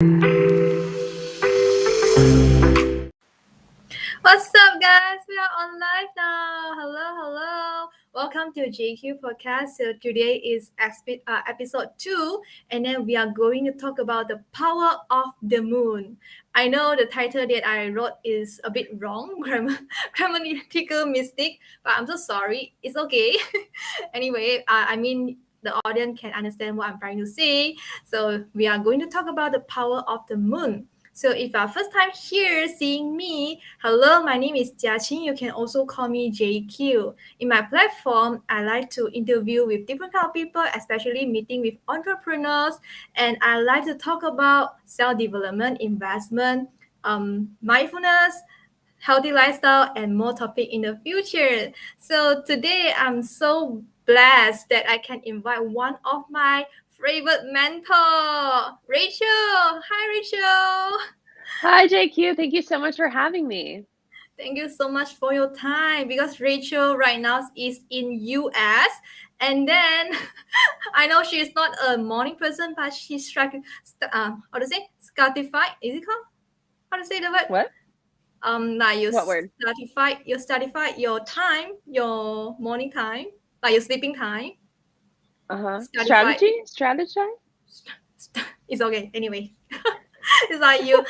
What's up, guys? We are on live now. Hello. Welcome to JQ Podcast. So today is episode 2, and then we are going to talk about the power of the moon. I know the title that I wrote is a bit wrong, grammatical mistake, but I'm so sorry. It's okay. Anyway, I mean, the audience can understand what I'm trying to say. So we are going to talk about the power of the moon. So if you are first time here seeing me, hello, my name is Jiaqing. You can also call me JQ. In my platform, I like to interview with different kind of people, especially meeting with entrepreneurs, and I like to talk about self-development, investment, mindfulness, healthy lifestyle, and more topic in the future. So today I'm so blessed that I can invite one of my favorite mentor, Rachel. Hi, Rachel. Hi, JQ. Thank you so much for having me. Thank you so much for your time because Rachel right now is in US, and then I know she is not a morning person, but she's how to say stratified. Is it called? How to say the word? What? Like What word? you stratified your time, your morning time, like your sleeping time. Uh-huh. Stratified. Strategize? It's okay. Anyway, it's like you.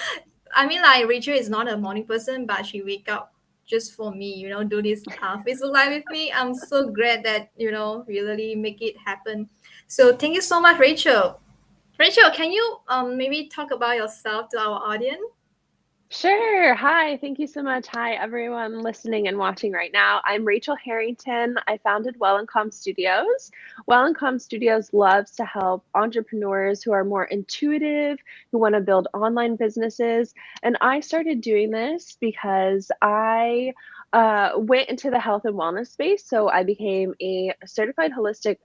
I mean, like Rachel is not a morning person, but she wake up just for me. Do this Facebook live with me. I'm so glad that really make it happen. So thank you so much, Rachel. Rachel, can you maybe talk about yourself to our audience? Sure. Hi. Thank you so much. Hi, everyone listening and watching right now. I'm Rachel Harrington. I founded Well and Calm Studios. Well and Calm Studios loves to help entrepreneurs who are more intuitive, who want to build online businesses. And I started doing this because I went into the health and wellness space. So I became a certified holistic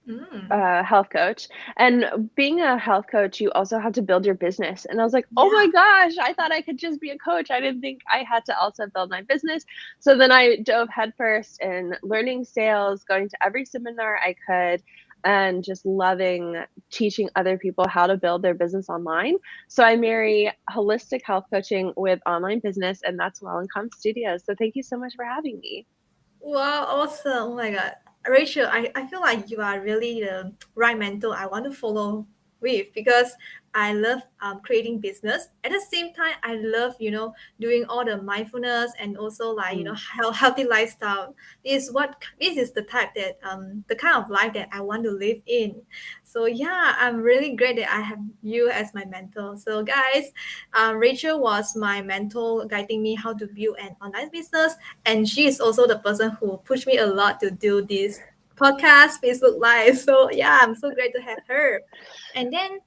Mm, health coach. And being a health coach, you also have to build your business. And I was like, oh my yeah. gosh, I thought I could just be a coach. I didn't think I had to also build my business. So then I dove headfirst in learning sales, going to every seminar I could, and just loving teaching other people how to build their business online. So I marry holistic health coaching with online business, and that's Well and Calm Studios. So thank you so much for having me. Wow, awesome. Oh my God. Rachel, I feel like you are really the right mentor I want to follow with because I love creating business. At the same time, I love, doing all the mindfulness and also like, Mm. healthy lifestyle. This is the type that the kind of life that I want to live in. So yeah, I'm really great that I have you as my mentor. So guys, Rachel was my mentor guiding me how to build an online business, and she is also the person who pushed me a lot to do this podcast, Facebook Live. So yeah, I'm so great to have her. And then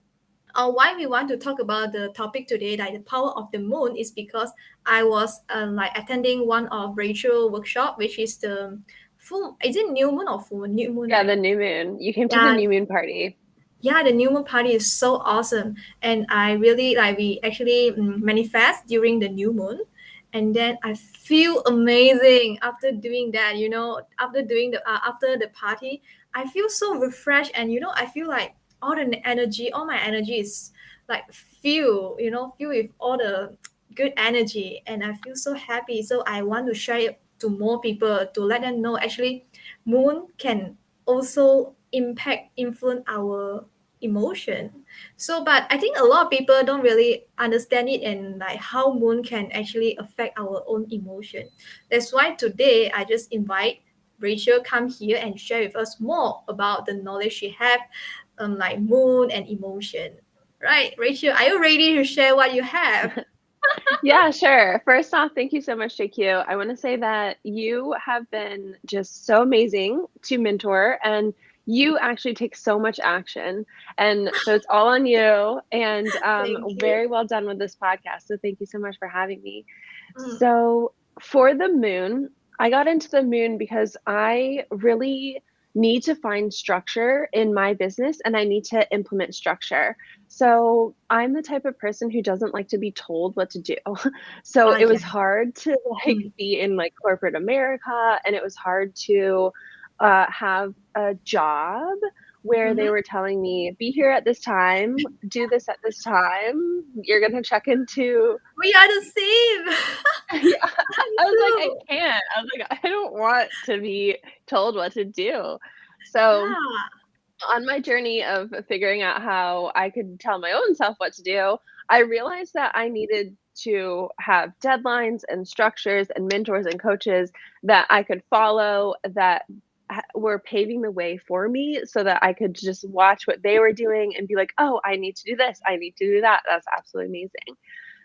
why we want to talk about the topic today, like the power of the moon, is because I was like attending one of Rachel workshop, which is the full. Is it new moon or full moon? New moon, Yeah, right? the new moon. You came to the Yeah, new moon party. yeah, the new moon party is so awesome, and I really like. We actually manifest during the new moon, and then I feel amazing after doing that. After the party, I feel so refreshed, and I feel like all my energy is like filled with all the good energy, and I feel so happy. So I want to share it to more people to let them know actually, moon can also influence our emotion. So but I think a lot of people don't really understand it and like how moon can actually affect our own emotion. That's why today I just invite Rachel come here and share with us more about the knowledge she have like moon and emotion. Right, Rachel, are you ready to share what you have? Yeah, sure. First off, thank you so much, JQ. I want to say that you have been just so amazing to mentor, and you actually take so much action. And so it's all on you, and Thank you. very well done with this podcast. So thank you so much for having me. Mm, So for the moon, I got into the moon because I really need to find structure in my business and I need to implement structure. So I'm the type of person who doesn't like to be told what to do. So it yeah. was hard to like Mm, be in like corporate America, and it was hard to have a job where they Mm-hmm. were telling me, be here at this time, do this at this time. You're going to check into We are the same. yeah, Me I was like, I too. can't. I was like, I don't want to be told what to do. So, Yeah. on my journey of figuring out how I could tell my own self what to do, I realized that I needed to have deadlines and structures and mentors and coaches that I could follow that were paving the way for me so that I could just watch what they were doing and be like, oh, I need to do this. I need to do that. That's absolutely amazing.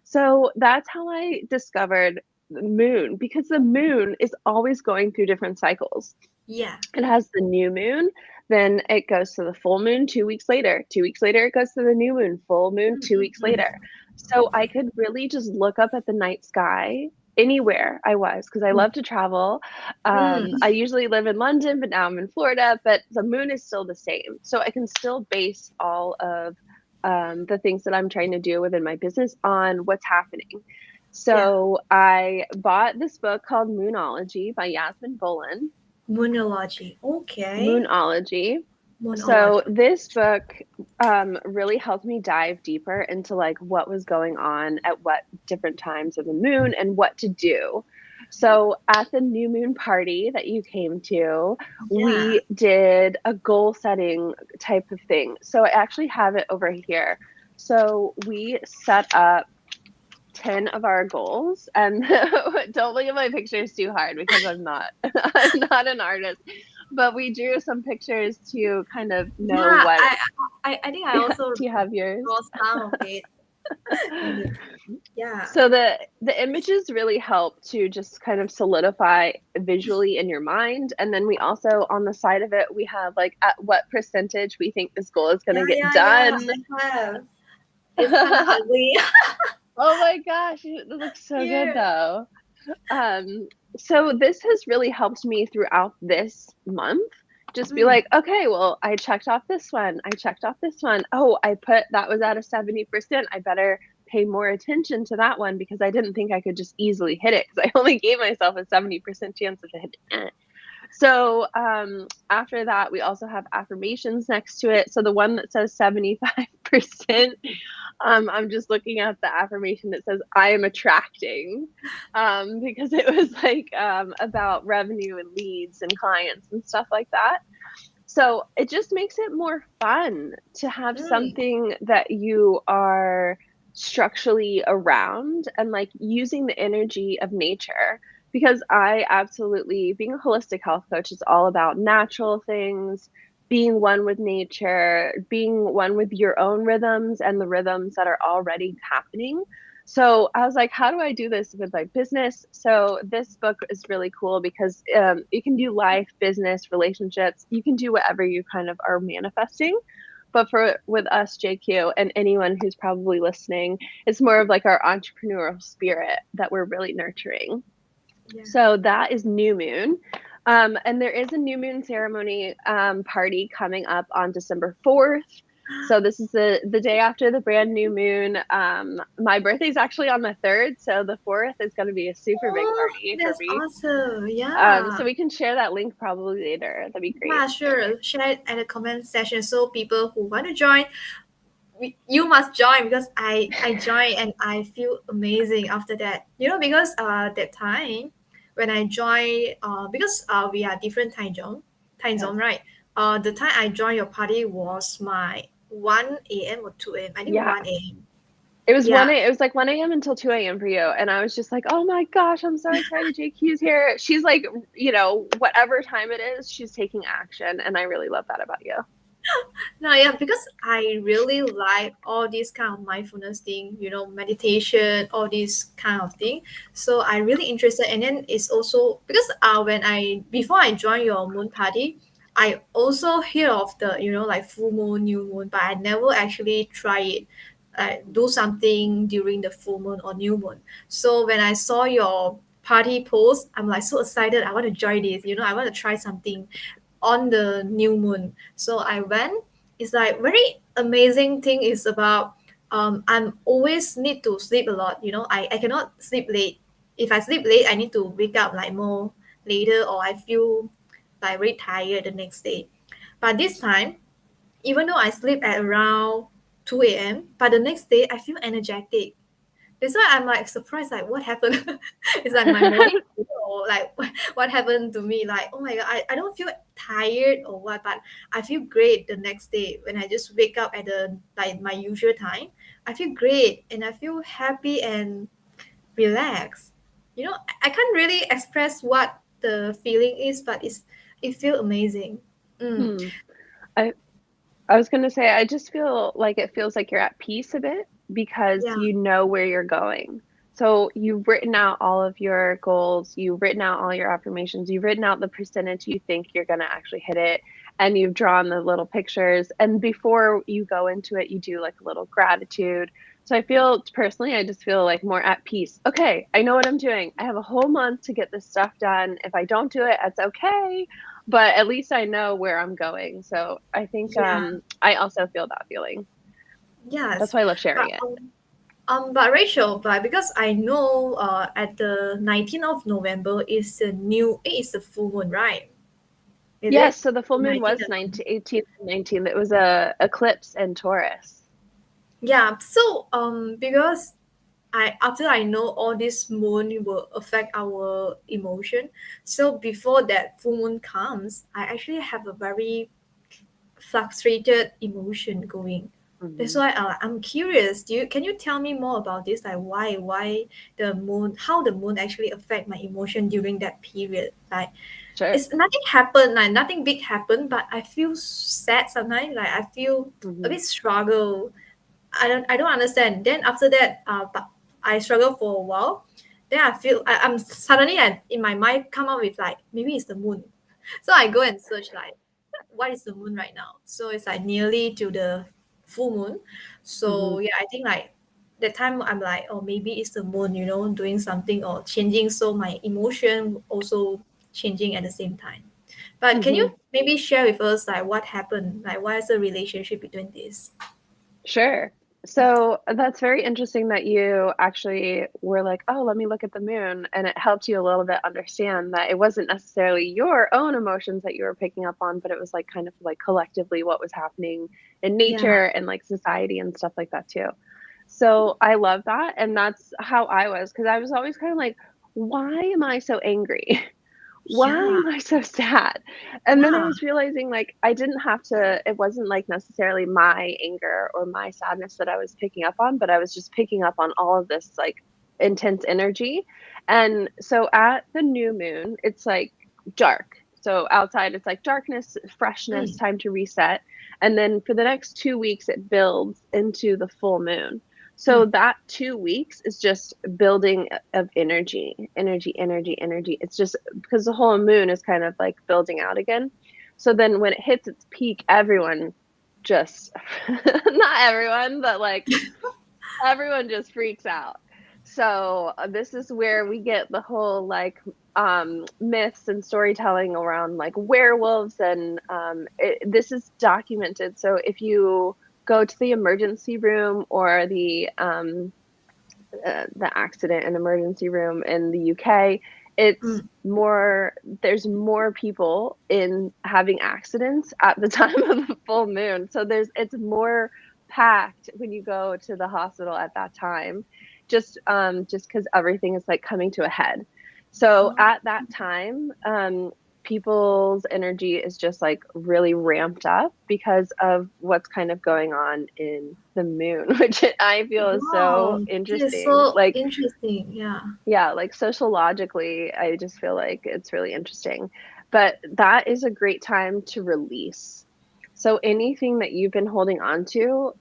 So that's how I discovered the moon because the moon is always going through different cycles. Yeah. It has the new moon, then it goes to the full moon 2 weeks later. 2 weeks later, it goes to the new moon, full moon 2 weeks later. Mm-hmm. So I could really just look up at the night sky anywhere I was because I love to travel. I Mm. usually live in London, but now I'm in Florida, but the moon is still the same. So I can still base all of the things that I'm trying to do within my business on what's happening. Yeah. So I bought this book called Moonology by Yasmin Bolin. Moonology. Okay. Moonology. So Moonology. this book really helped me dive deeper into like what was going on at what different times of the moon and what to do. So at the new moon party that you came to, Yeah. we did a goal setting type of thing. So I actually have it over here. So we set up 10 of our goals and don't look at my pictures too hard because I'm not I'm not an artist, but we drew some pictures to kind of know Yeah. what I think I also do you have yours? draw some of it in the yeah. So the images really help to just kind of solidify visually in your mind, and then we also on the side of it we have like at what percentage we think this goal is going Yeah, to get yeah, yeah. done. I have. It's kind of ugly. Oh my gosh, it looks so good Here. though. Um, so this has really helped me throughout this month. Just be Mm. like, okay, well, I checked off this one. I checked off this one. Oh, I put that was at a 70%. I better pay more attention to that one because I didn't think I could just easily hit it because I only gave myself a 70% chance of hitting it. So after that, we also have affirmations next to it. So the one that says 75%, I'm just looking at the affirmation that says I am attracting because it was like about revenue and leads and clients and stuff like that. So it just makes it more fun to have Mm. something that you are structurally around and like using the energy of nature because I absolutely, being a holistic health coach is all about natural things, being one with nature, being one with your own rhythms and the rhythms that are already happening. So I was like, how do I do this with my business? So this book is really cool because you can do life, business, relationships. You can do whatever you kind of are manifesting. But for with us, JQ, and anyone who's probably listening, it's more of like our entrepreneurial spirit that we're really nurturing. Yeah. So that is new moon. And there is a new moon ceremony party coming up on December 4th. So this is the day after the brand new moon. My birthday is actually on the 3rd, so the 4th is going to be a super big Oh, party for that's me. awesome. Yeah. So we can share that link probably later. That'd be great. Yeah, sure. Share it at the comment section so people who want to join, you must join because I joined and I feel amazing after that. You know, because that time when I joined, because we are different time Yes. zone, right? The time I joined your party was my 1 a.m. or 2 a.m. I think Yeah. 1 a.m. It was Yeah. it was like 1 a.m. until 2 a.m. for you. And I was just like, oh my gosh, I'm so excited JQ's here. She's like, whatever time it is, she's taking action. And I really love that about you. No, yeah, because I really like all these kind of mindfulness thing, meditation, all these kind of thing. So I really interested, and then it's also because when I before I joined your moon party, I also hear of the like full moon, new moon, but I never actually try it. Do something during the full moon or new moon. So when I saw your party post, I'm like so excited. I want to join this. I want to try something on the new moon. So I went. It's like very amazing thing is about I'm always need to sleep a lot. I cannot sleep late. If I sleep late, I need to wake up like more later or I feel like very tired the next day. But this time even though I sleep at around 2 a.m., but the next day I feel energetic. That's why I'm like surprised, like what happened? It's like my morning, or like what happened to me? Like, oh my god, I don't feel tired or what, but I feel great the next day when I just wake up at the like my usual time. I feel great and I feel happy and relaxed. I can't really express what the feeling is, but it feels amazing. Mm, Hmm. I I was gonna say, I just feel like it feels like you're at peace a bit because yeah, you know where you're going. So you've written out all of your goals, you've written out all your affirmations, you've written out the percentage you think you're gonna actually hit it, and you've drawn the little pictures. And before you go into it, you do like a little gratitude. So I feel personally, I just feel like more at peace. Okay, I know what I'm doing. I have a whole month to get this stuff done. If I don't do it, it's okay, but at least I know where I'm going. So I think yeah, I also feel that feeling. That's yes. why I love But sharing it. but Rachel, but because I know at the 19th of November is the is the full moon, right? Is Yes, it? so the full moon 19th was and 19, 18th and 19th. It was a eclipse in Taurus. yeah. So because after I know all this moon will affect our emotion, so before that full moon comes, I actually have a very fluctuated emotion going. That's Hmm. why I'm curious. Can you tell me more about this? Like why the moon, how the moon actually affect my emotion during that period? Like Sure. it's nothing happened, like nothing big happened, but I feel sad sometimes. Like I feel a Hmm. bit struggle. I don't understand. Then after that, but I struggle for a while. Then I'm suddenly in my mind come up with like maybe it's the moon. So I go and search like what is the moon right now. So it's like nearly to the full moon. Hmm. So yeah, I think like that time I'm like, oh maybe it's the moon, doing something or changing. So my emotion also changing at the same time. But can you Hmm. maybe share with us like what happened? Like what is the relationship between this? Sure. So that's very interesting that you actually were like, oh, let me look at the moon. And it helped you a little bit understand that it wasn't necessarily your own emotions that you were picking up on, but it was like kind of like collectively what was happening in Yeah, nature and like society and stuff like that too. So I love that. And that's how I was, because I was always kind of like, why am I so angry? Why yeah, am I so sad? And then I yeah. was realizing, like, I didn't have to, it wasn't like necessarily my anger or my sadness that I was picking up on, but I was just picking up on all of this like intense energy. And so at the new moon, it's like dark. So outside, it's like darkness, freshness, Mm, time to reset. And then for the next 2 weeks, it builds into the full moon. So mm. that 2 weeks is just building of energy, energy, energy, energy. It's just because the whole moon is kind of like building out again. So then when it hits its peak, everyone just, not everyone, but like everyone just freaks out. So this is where we get the whole like myths and storytelling around like werewolves, and this is documented. So if you go to the emergency room or the accident and emergency room in the UK, it's Mm. more, there's more people in having accidents at the time of the full moon. So it's more packed when you go to the hospital at that time, just because everything is like coming to a head. So Oh, at that time, people's energy is just like really ramped up because of what's kind of going on in the moon, which I feel is so wow. This is interesting. so Like, interesting. Yeah. yeah, like sociologically, I just feel like it's really interesting. But that is a great time to release. So anything that you've been holding on to,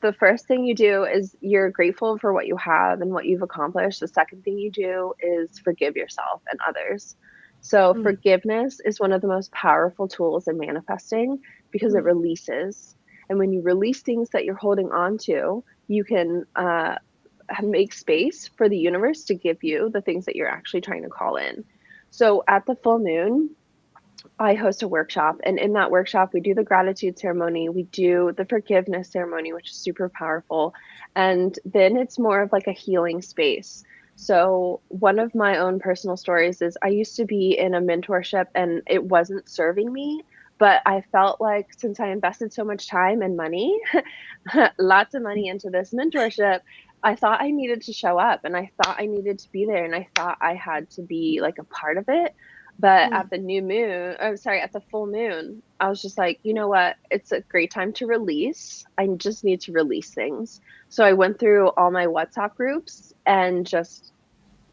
the first thing you do is you're grateful for what you have and what you've accomplished. The second thing you do is forgive yourself and others. So Mm, forgiveness is one of the most powerful tools in manifesting because it mm. releases. And when you release things that you're holding on to, you can make space for the universe to give you the things that you're actually trying to call in. So at the full moon, I host a workshop, and in that workshop, we do the gratitude ceremony, we do the forgiveness ceremony, which is super powerful, and then it's more of like a healing space. So, one of my own personal stories is I used to be in a mentorship and it wasn't serving me, But I felt like since I invested so much time and money, lots of money into this mentorship, I thought I needed to show up and I thought I needed to be there and I thought I had to be like a part of it. But Mm. at the new moon, oh, sorry, at the full moon, I was just like, you know what? It's a great time to release. I just need to release things. So I went through all my WhatsApp groups and just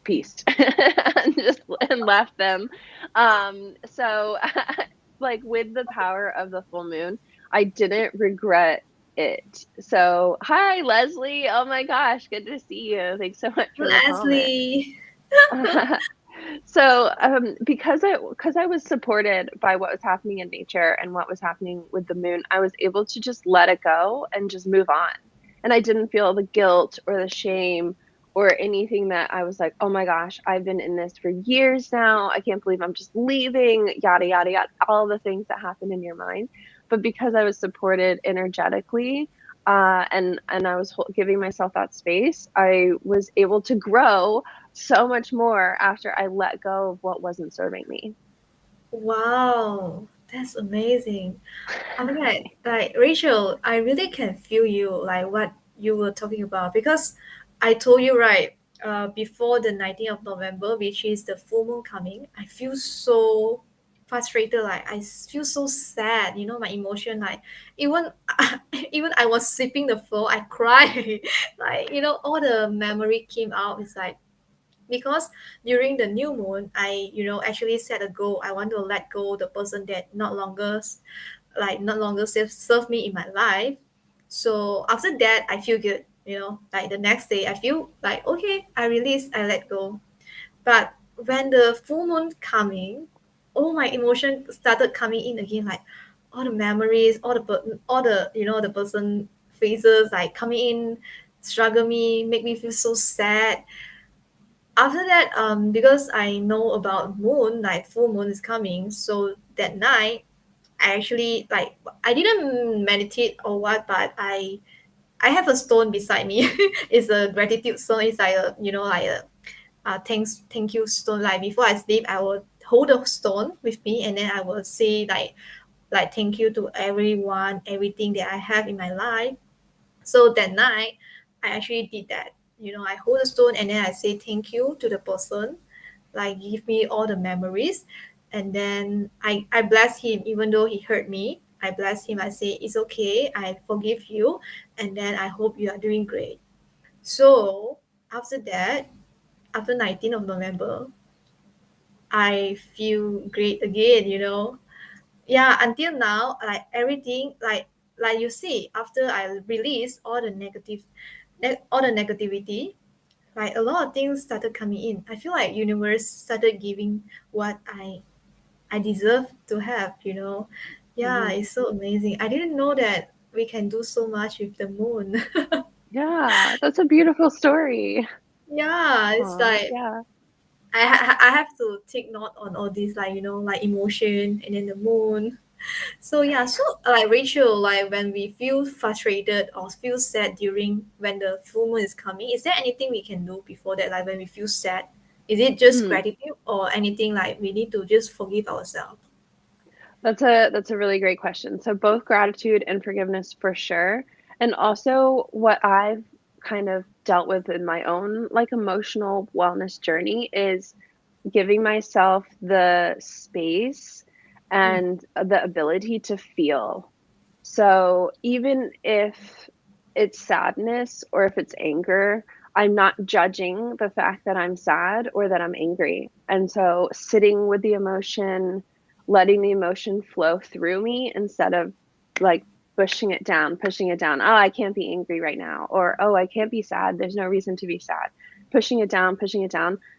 pieced and just and left them. So like with the power of the full moon, I didn't regret it. So hi Leslie. Oh my gosh, good to see you. Thanks so much for the comment. Leslie. So because I was supported by what was happening in nature and what was happening with the moon, I was able to just let it go and just move on. And I didn't feel the guilt or the shame or anything that I was like, oh my gosh, I've been in this for years now. I can't believe I'm just leaving, yada, yada, yada, all the things that happen in your mind. But because I was supported energetically, and I was giving myself that space, I was able to grow so much more after I let go of what wasn't serving me. Wow, that's amazing. I mean, like Rachel, I really can feel you, like what you were talking about, because I told you right, before the 19th of November, which is the full moon coming, I feel so frustrated, like I feel so sad, my emotion, like even even I was sweeping the floor, I cried, like all the memory came out. It's like because during the new moon, I actually set a goal. I want to let go the person that no longer serve me in my life. So after that, I feel good. Like the next day, I feel like okay, I release, I let go. But when the full moon coming, all my emotion started coming in again. Like all the memories, all the the person faces like coming in, struggle me, make me feel so sad. After that, because I know about moon, like full moon is coming, so that night I actually like I didn't meditate or what, but I have a stone beside me. It's a gratitude stone. It's like a thank you stone. Like before I sleep, I will hold the stone with me, and then I will say like thank you to everyone, everything that I have in my life. So that night, I actually did that. I hold a stone and then I say thank you to the person, like give me all the memories, and then I bless him even though he hurt me. I bless him. I say it's okay. I forgive you, and then I hope you are doing great. So after that, after 19th of November, I feel great again. Yeah, until now, like everything, like you see, after I release all the negativity, like a lot of things started coming in. I feel like universe started giving what I deserve to have. Yeah, Mhm. it's so amazing. I didn't know that we can do so much with the moon. Yeah, that's a beautiful story. Yeah, it's Aw, like yeah. I have to take note on all these, like like emotion and then the moon. So yeah, so like Rachel, like when we feel frustrated or feel sad during when the full moon is coming, is there anything we can do before that? Like when we feel sad, is it just Mm. gratitude or anything like we need to just forgive ourselves? That's a really great question. So both gratitude and forgiveness for sure. And also what I've kind of dealt with in my own like emotional wellness journey is giving myself the space Mm. and the ability to feel. So even if it's sadness or if it's anger, I'm not judging the fact that I'm sad or that I'm angry. And so sitting with the emotion, letting the emotion flow through me instead of like pushing it down. Oh, I can't be angry right now. Or, oh, I can't be sad. There's no reason to be sad. Pushing it down,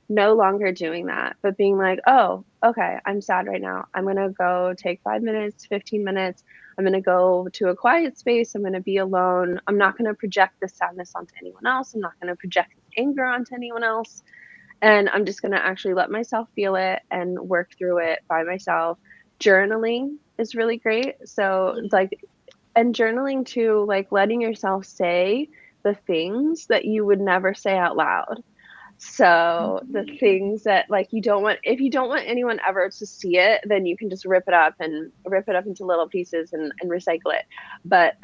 no longer doing that, but being like, oh, okay, I'm sad right now. I'm going to go take 5 minutes, 15 minutes. I'm going to go to a quiet space. I'm going to be alone. I'm not going to project this sadness onto anyone else. I'm not going to project this anger onto anyone else. And I'm just going to actually let myself feel it and work through it by myself. Journaling is really great. So, like, and journaling too, like letting yourself say the things that you would never say out loud. So the things that like you don't want, if you don't want anyone ever to see it, then you can just rip it up into little pieces and recycle it. But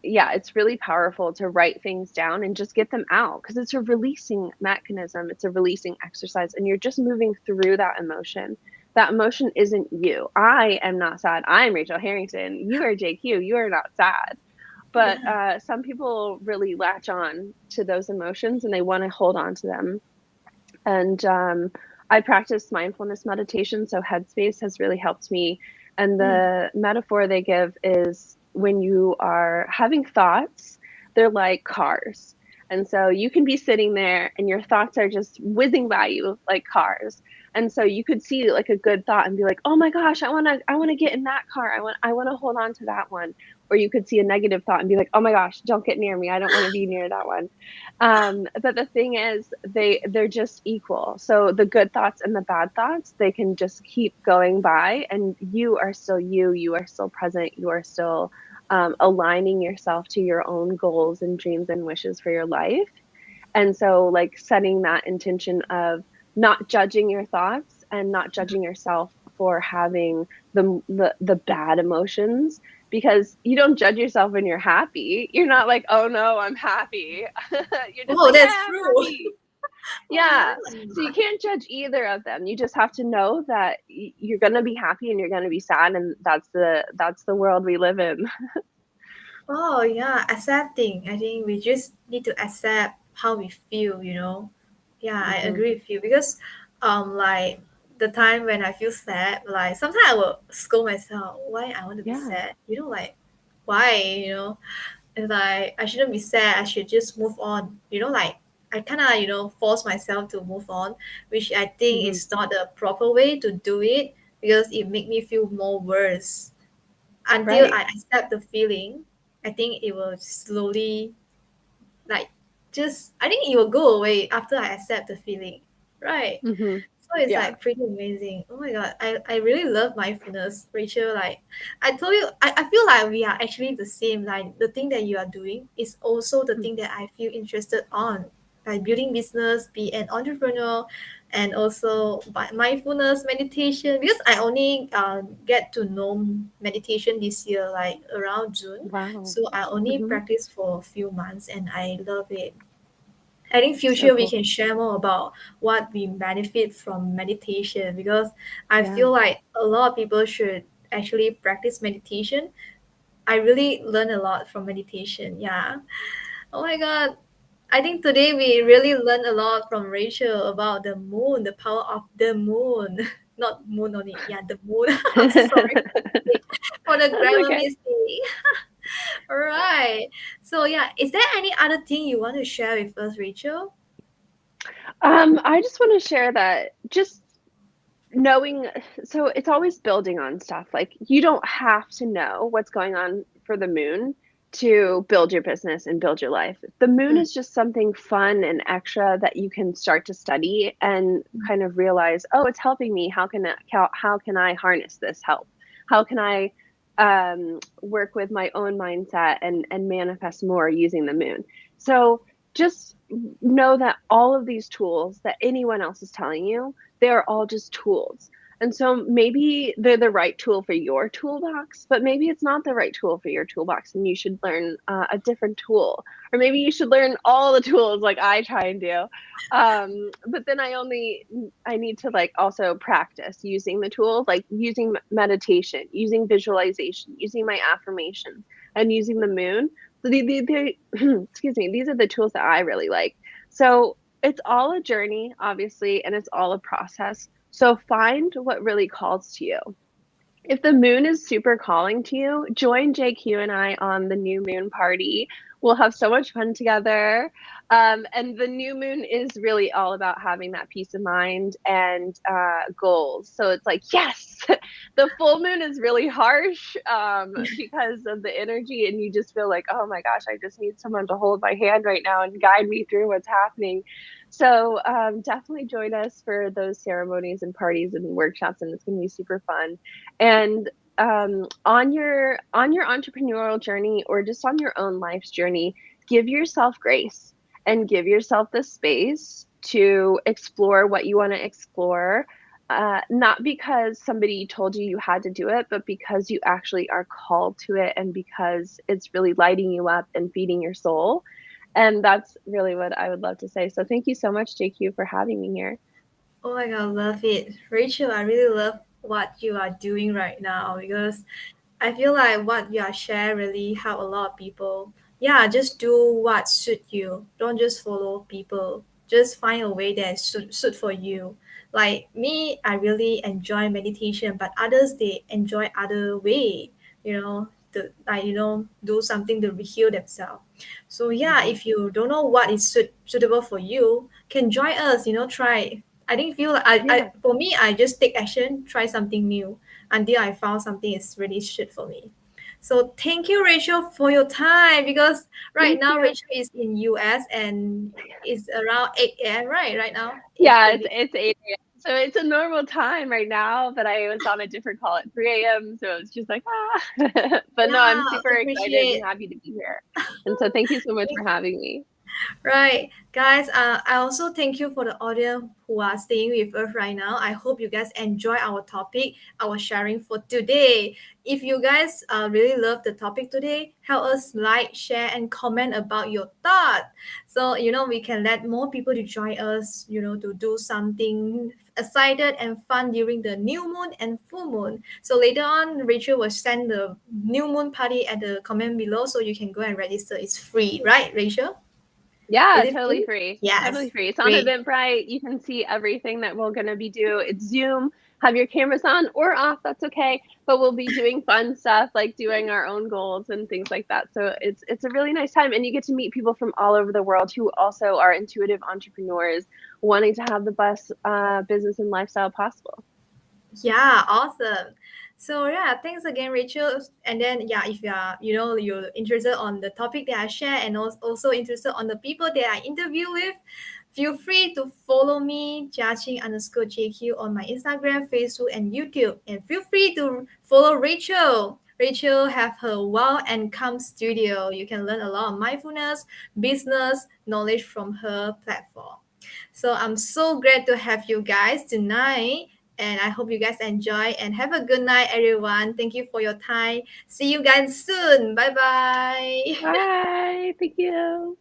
yeah, it's really powerful to write things down and just get them out because it's a releasing mechanism. It's a releasing exercise, and you're just moving through that emotion. That emotion isn't you. I am not sad. I am Rachel Harrington. You are JQ. You are not sad. But Yeah. some people really latch on to those emotions and they want to hold on to them. And I practice mindfulness meditation, so Headspace has really helped me. And Mm. the metaphor they give is when you are having thoughts, they're like cars. And so you can be sitting there and your thoughts are just whizzing by you like cars. And so you could see like a good thought and be like, "Oh my gosh, I want to get in that car. I want to hold on to that one." Or you could see a negative thought and be like, "Oh my gosh, don't get near me. I don't want to be near that one." But the thing is, they're just equal. So the good thoughts and the bad thoughts, they can just keep going by, and you are still you. You are still present. You are still aligning yourself to your own goals and dreams and wishes for your life. And so, like setting that intention of not judging your thoughts and not judging yourself for having the bad emotions, because you don't judge yourself when you're happy. You're not like, "Oh no, I'm happy." You're just Oh, like, that's "Yeah, I'm true. happy." Oh my Yeah. So you God. can't judge either of them. You just have to know that you're going to be happy and you're going to be sad, and that's the world we live in. Oh yeah, accepting. I think we just need to accept how we feel. Yeah, I Mhm. agree with you because like the time when I feel sad, like sometimes I will scold myself why I want to be Yeah. sad. Like why. It's like I shouldn't be sad, I should just move on. Like I kinda force myself to move on, which I think Mhm. is not the proper way to do it because it make me feel more worse until Right. I accept the feeling. I think it will slowly, like, just I think it will go away after I accept the feeling, right? Mhm. So it's Yeah. like pretty amazing. Oh my god, I really love mindfulness, Rachel. Like I told you, I feel like we are actually the same. Like the thing that you are doing is also the Mm. thing that I feel interested on. Like building business, be an entrepreneur, and also by mindfulness meditation. Because I only get to know meditation this year, like around June. Wow. So I only Mhm. practice for a few months, and I love it. I think So future we cool. can share more about what we benefit from meditation because I Yeah. feel like a lot of people should actually practice meditation. I really learn a lot from meditation. Yeah. Oh my god. I think today we really learned a lot from Rachel about the moon, the power of the moon. Not moon only. Yeah, the moon. I'm so sorry for the mistake, for the That's grammar okay. mistake. All right. So yeah, is there any other thing you want to share with us, Rachel? I just want to share that just knowing, so it's always building on stuff. Like you don't have to know what's going on for the moon to build your business and build your life. The moon Mm, is just something fun and extra that you can start to study and kind of realize, oh, it's helping me. How can I harness this help? How can I work with my own mindset and manifest more using the moon? So just know that all of these tools that anyone else is telling you, they're all just tools. And so maybe they're the right tool for your toolbox, but maybe it's not the right tool for your toolbox, and you should learn a different tool. Or maybe you should learn all the tools like I try and do. But then I need to like also practice using the tools, like using meditation, using visualization, using my affirmations, and using the moon. So excuse me, these are the tools that I really like. So it's all a journey, obviously, and it's all a process. So find what really calls to you. If the moon is super calling to you, join JQ and I on the new moon party. We'll have so much fun together. And the new moon is really all about having that peace of mind and goals. So it's like, yes, the full moon is really harsh because of the energy, and you just feel like, oh my gosh, I just need someone to hold my hand right now and guide me through what's happening. So definitely join us for those ceremonies and parties and workshops, and it's going to be super fun. And on your entrepreneurial journey or just on your own life's journey, give yourself grace and give yourself the space to explore what you want to explore. Not because somebody told you you had to do it, but because you actually are called to it and because it's really lighting you up and feeding your soul. And that's really what I would love to say. So thank you so much, JQ, for having me here. Oh my god, love it. Rachel, I really love what you are doing right now because I feel like what you are sharing really help a lot of people. Yeah, just do what suit you. Don't just follow people. Just find a way that suit for you. Like me, I really enjoy meditation, but others they enjoy other way. Do something to heal themselves. So yeah, Hmm. if you don't know what is suitable for you, can join us. Try. I think feel like Yeah. for me, I just take action, try something new until I found something is really shit for me. So thank you, Rachel, for your time because right Thank now you. Rachel is in US and it's around 8 a.m. right now Yeah, 8:30. it's 8 a.m. So it's a normal time right now, but I was on a different call at 3 a.m. So it's just like, ah. But no, I'm Yeah, super excited and appreciate. happy to be here. And so thank you so much for having me. Right, guys. I also thank you for the audience who are staying with us right now. I hope you guys enjoy our topic, our sharing for today. If you guys really love the topic today, help us like, share, and comment about your thought. So we can let more people to join us. To do something excited and fun during the new moon and full moon. So later on, Rachel will send the new moon party at the comment below, so you can go and register. It's free, right, Rachel? Is Yeah, it totally free? free. Totally Yes, free. It's on free. Eventbrite. You can see everything that we're going to be doing. It's Zoom. Have your cameras on or off, that's okay. But we'll be doing fun stuff like doing our own goals and things like that. So it's a really nice time and you get to meet people from all over the world who also are intuitive entrepreneurs wanting to have the best business and lifestyle possible. Yeah, awesome. So yeah, thanks again, Rachel. And then yeah, if you are you're interested on the topic that I share and also interested on the people that I interview with, feel free to follow me, Jiaqing_JQ on my Instagram, Facebook, and YouTube. And feel free to follow Rachel. Rachel have her Wow and Calm studio. You can learn a lot of mindfulness, business knowledge from her platform. So I'm so glad to have you guys tonight. And I hope you guys enjoy and have a good night, everyone. Thank you for your time. See you guys soon. Bye bye. Bye. Thank you.